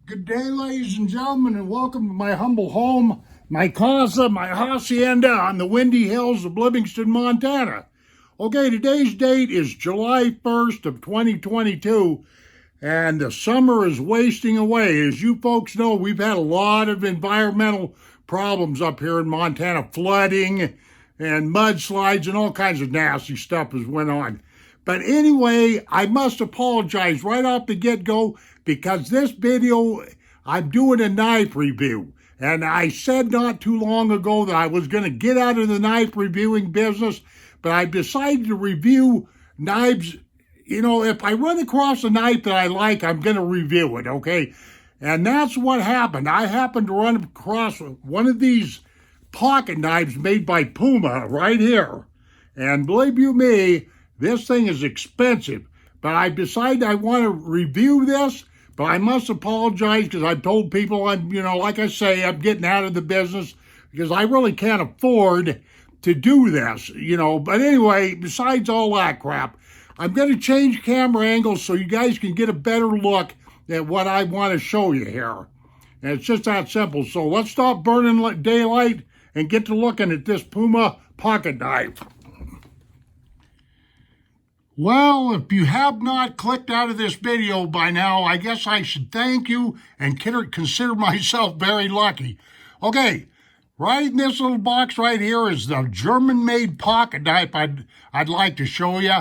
Good day, ladies and gentlemen, and welcome to my humble home, my casa, my hacienda on the windy hills of Livingston, Montana. Okay, today's date is July 1st of 2022, and the summer is wasting away. As you folks know, we've had a lot of environmental problems up here in Montana, flooding and mudslides and all kinds of nasty stuff has went on. But anyway, I must apologize right off the get-go because this video, I'm doing a knife review. And I said not too long ago that I was going to get out of the knife reviewing business, but I decided to review knives. You know, if I run across a knife that I like, I'm going to review it, okay? And that's what happened. I happened to run across one of these pocket knives made by Puma right here. And believe you me, this thing is expensive, but I decided I want to review this, but I must apologize because I've told people like I say, I'm getting out of the business because I really can't afford to do this, But anyway, besides all that crap, I'm going to change camera angles so you guys can get a better look at what I want to show you here. And it's just that simple. So let's stop burning daylight and get to looking at this Puma pocket knife. Well, if you have not clicked out of this video by now, I guess I should thank you and consider myself very lucky. Okay, right in this little box right here is the German-made pocket knife I'd like to show you.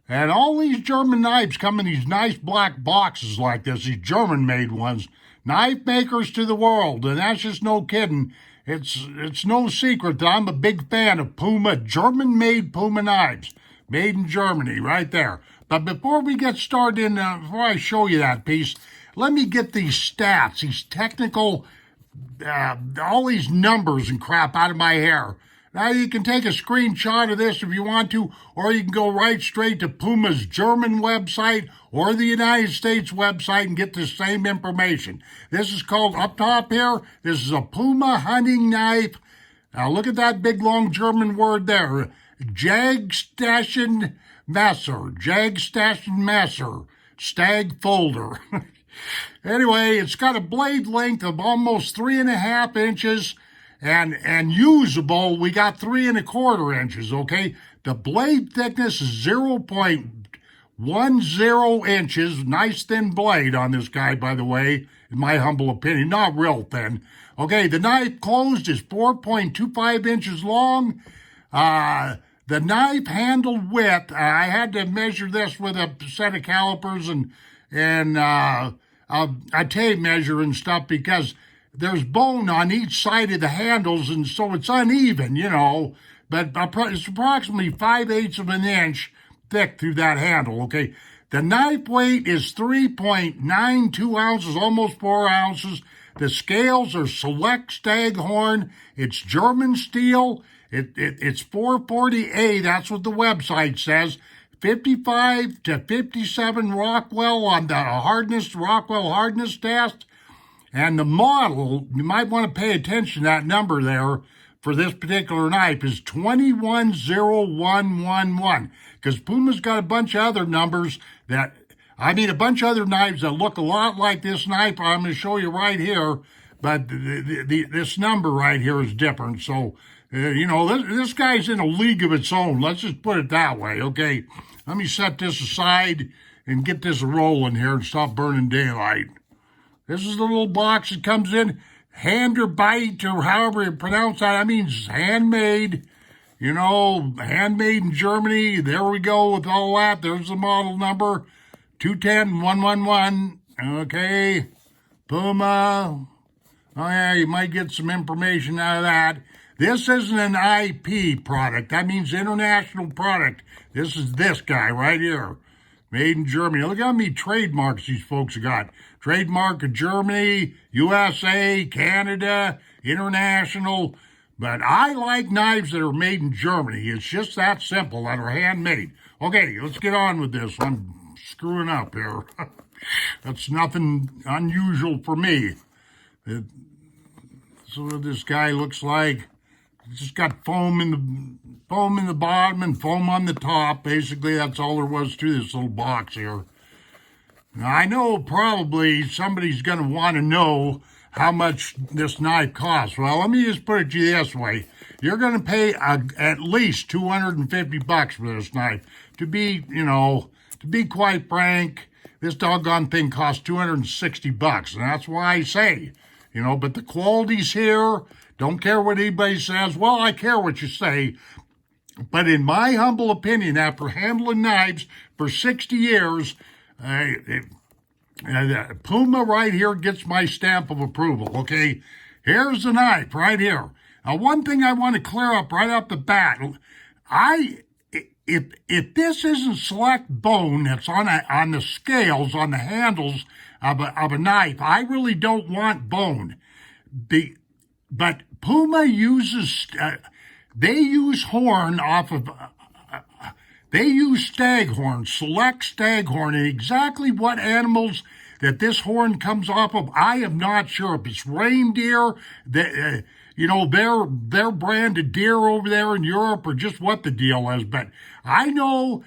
And all these German knives come in these nice black boxes like this, these German-made ones. Knife makers to the world, and that's just no kidding. It's no secret that I'm a big fan of Puma, German-made Puma knives. Made in Germany, right there. But before we get started, before I show you that piece, let me get these stats, these technical, all these numbers and crap out of my hair. Now, you can take a screenshot of this if you want to, or you can go right straight to Puma's German website or the United States website and get the same information. This is called, up top here, this is a Puma hunting knife. Now, look at that big, long German word there. Jagdtaschenmesser, Stag folder. Anyway, it's got a blade length of almost 3.5 inches, and usable, we got 3.25 inches, okay? The blade thickness is 0.10 inches. Nice thin blade on this guy, by the way, in my humble opinion. Not real thin. Okay, the knife closed is 4.25 inches long. The knife handle width, I had to measure this with a set of calipers and a tape measure and stuff because there's bone on each side of the handles, and so it's uneven, but it's approximately 5/8 of an inch thick through that handle, okay? The knife weight is 3.92 ounces, almost 4 ounces. The scales are select staghorn. It's German steel. It's 440A, that's what the website says. 55 to 57 Rockwell on the Rockwell hardness test. And the model, you might want to pay attention to that number there for this particular knife, is 210111. Because Puma's got a bunch of other numbers a bunch of other knives that look a lot like this knife I'm going to show you right here. But this number right here is different. So, this guy's in a league of its own. Let's just put it that way, okay? Let me set this aside and get this rolling here and stop burning daylight. This is the little box that comes in. Hand or bite, or however you pronounce that. That means handmade. Handmade in Germany. There we go with all that. There's the model number. 210111. Okay. Puma. Oh, yeah, you might get some information out of that. This isn't an IP product. That means international product. This is this guy right here. Made in Germany. Look how many trademarks these folks have got. Trademark of Germany, USA, Canada, international. But I like knives that are made in Germany. It's just that simple, that are handmade. Okay, let's get on with this. I'm screwing up here. That's nothing unusual for me. So what this guy looks like. It's just got foam in the bottom and foam on the top. Basically, that's all there was to this little box here. Now, I know probably somebody's going to want to know how much this knife costs. Well, let me just put it to you this way. You're going to pay at least $250 for this knife. To be quite frank, this doggone thing costs $260. And that's why I say, but the quality's here. Don't care what anybody says. Well, I care what you say. But in my humble opinion, after handling knives for 60 years, Puma right here gets my stamp of approval, okay? Here's the knife right here. Now, one thing I want to clear up right off the bat, if this isn't select bone that's on the scales, on the handles of a knife, I really don't want bone. But Puma uses, they use horn off of, they use stag horn, select stag horn, and exactly what animals that this horn comes off of, I am not sure. If it's reindeer, their brand of deer over there in Europe, or just what the deal is. But I know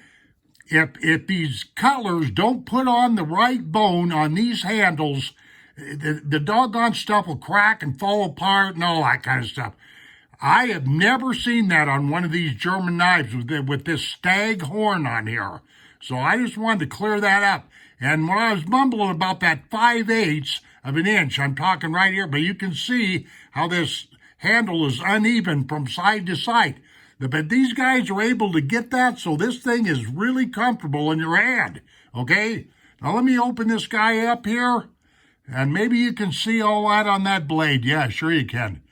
if these cutlers don't put on the right bone on these handles, the doggone stuff will crack and fall apart and all that kind of stuff. I have never seen that on one of these German knives with this stag horn on here. So I just wanted to clear that up. And when I was mumbling about that 5/8 of an inch, I'm talking right here, but you can see how this handle is uneven from side to side. But these guys are able to get that, so this thing is really comfortable in your hand, okay? Now let me open this guy up here, and maybe you can see all that on that blade. Yeah, sure you can.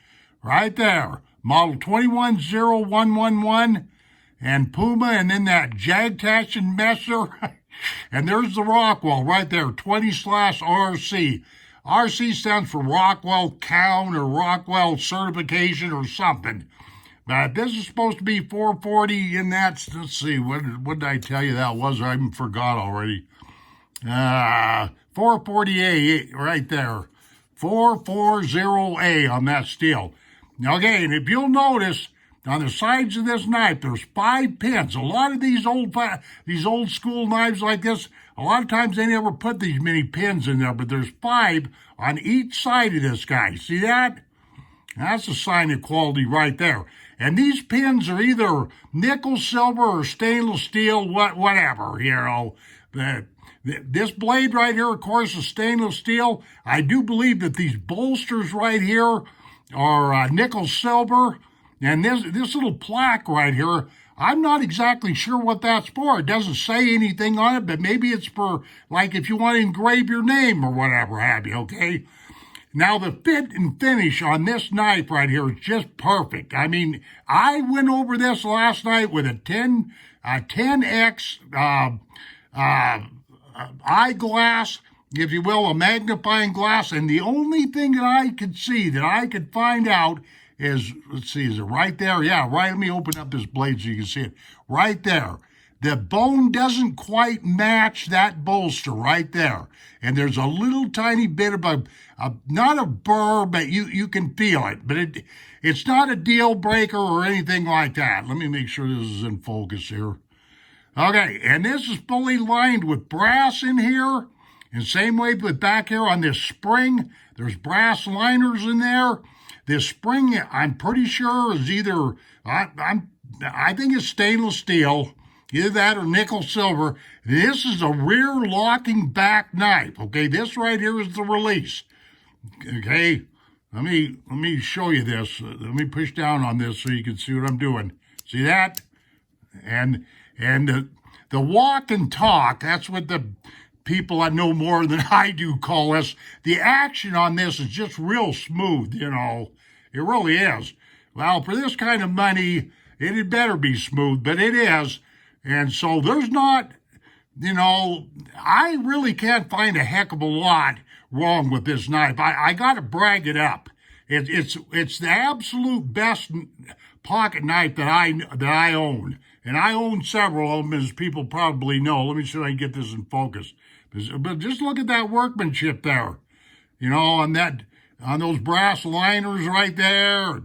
Right there. Model 210111, and Puma, and then that Jagdtaschenmesser. And there's the Rockwell right there, 20/RC. RC stands for Rockwell Count or Rockwell Certification or something. But this is supposed to be 440 in that. Let's see, what did I tell you that was? I even forgot already. 440A right there. 440A on that steel. Okay, and if you'll notice, on the sides of this knife, there's 5 pins. A lot of these old school knives like this, a lot of times they never put these many pins in there, but there's 5 on each side of this guy. See that? That's a sign of quality right there. And these pins are either nickel, silver, or stainless steel, whatever, This blade right here, of course, is stainless steel. I do believe that these bolsters right here are nickel silver. And this little plaque right here, I'm not exactly sure what that's for. It doesn't say anything on it, but maybe it's for, like, if you want to engrave your name or whatever have you, okay? Now, the fit and finish on this knife right here is just perfect. I mean, I went over this last night with a 10X eyeglass, if you will, a magnifying glass, and the only thing that I could see, that I could find out is, let's see, is it right there? Yeah, right. Let me open up this blade so you can see it. Right there. The bone doesn't quite match that bolster right there. And there's a little tiny bit of not a burr, but you can feel it. But it's not a deal breaker or anything like that. Let me make sure this is in focus here. Okay, and this is fully lined with brass in here. And same way with back here on this spring, there's brass liners in there. This spring, I'm pretty sure, is either, I think it's stainless steel, either that or nickel silver. This is a rear locking back knife. Okay, this right here is the release. Okay, let me show you this. Let me push down on this so you can see what I'm doing. See that? And the walk and talk, that's what the people that know more than I do call this. The action on this is just real smooth, It really is. Well, for this kind of money, it had better be smooth, but it is. And so there's not, I really can't find a heck of a lot wrong with this knife. I got to brag it up. It's the absolute best pocket knife that I own. And I own several of them, as people probably know. Let me see if I can get this in focus. But just look at that workmanship there. On those brass liners right there.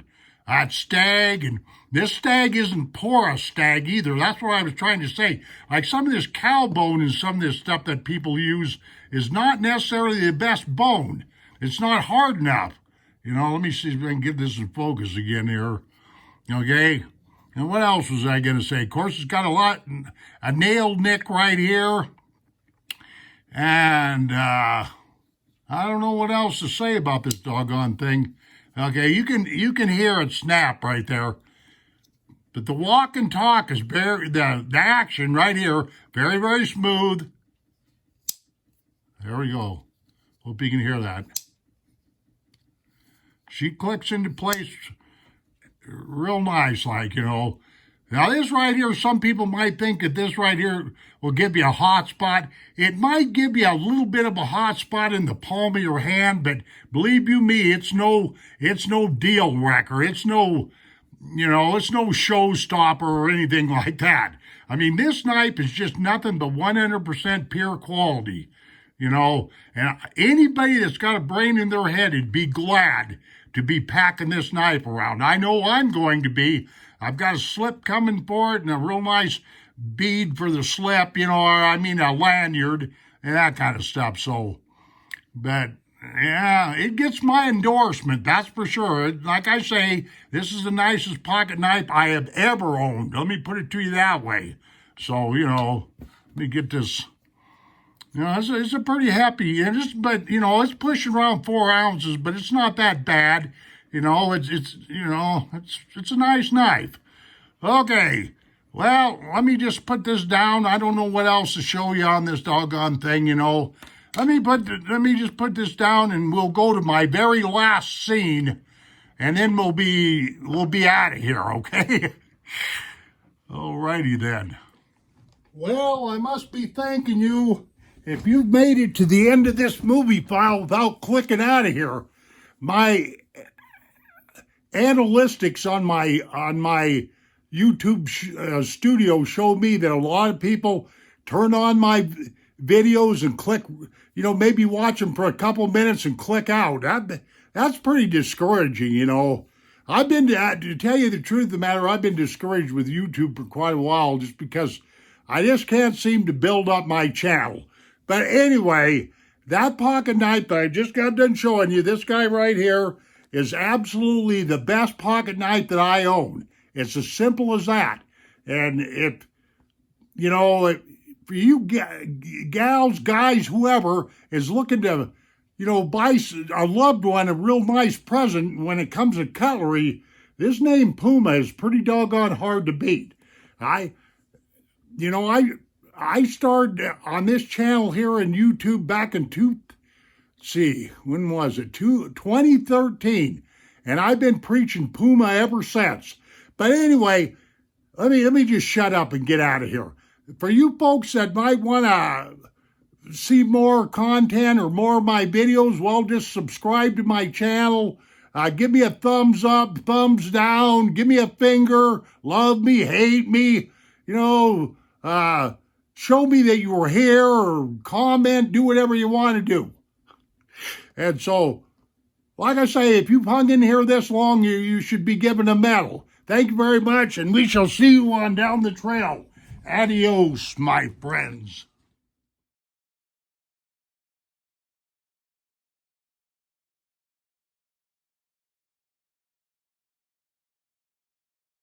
That Stag. And this Stag isn't porous Stag either. That's what I was trying to say. Like some of this cow bone and some of this stuff that people use is not necessarily the best bone. It's not hard enough. Let me see if I can get this in focus again here. Okay. And what else was I going to say? Of course, it's got a nail nick right here. And I don't know what else to say about this doggone thing. Okay, you can hear it snap right there. But the walk and talk is the action right here, very, very smooth. There we go. Hope you can hear that. She clicks into place real nice, Now, this right here, some people might think that this right here will give you a hot spot. It might give you a little bit of a hot spot in the palm of your hand, but believe you me, it's no deal wrecker. It's no showstopper or anything like that. I mean, this knife is just nothing but 100% pure quality, and anybody that's got a brain in their head would be glad to be packing this knife around. I know I'm going to be. I've got a slip coming for it and a real nice bead for the slip, a lanyard and that kind of stuff. So, but yeah, it gets my endorsement, that's for sure. Like I say, this is the nicest pocket knife I have ever owned. Let me put it to you that way. So, let me get this. It's a pretty happy, it's pushing around 4 ounces, but it's not that bad. It's a nice knife. Okay, well, let me just put this down. I don't know what else to show you on this doggone thing. Let me just put this down, and we'll go to my very last scene, and then we'll be out of here. Okay. Alrighty then. Well, I must be thanking you. If you've made it to the end of this movie file without clicking out of here, my analytics on my YouTube studio show me that a lot of people turn on my videos and click, maybe watch them for a couple minutes and click out. That's pretty discouraging, I've been, to tell you the truth of the matter, I've been discouraged with YouTube for quite a while just because I just can't seem to build up my channel. But anyway, that pocket knife that I just got done showing you, this guy right here, is absolutely the best pocket knife that I own. It's as simple as that. And if for you gals, guys, whoever is looking to, buy a loved one a real nice present when it comes to cutlery, this name Puma is pretty doggone hard to beat. I started on this channel here in YouTube back in 2013, and I've been preaching Puma ever since. But anyway, let me just shut up and get out of here. For you folks that might want to see more content or more of my videos, well, just subscribe to my channel. Give me a thumbs up, thumbs down, give me a finger, love me, hate me, show me that you were here, or comment, do whatever you want to do. And so, like I say, if you've hung in here this long, you should be given a medal. Thank you very much, and we shall see you on down the trail. Adios, my friends.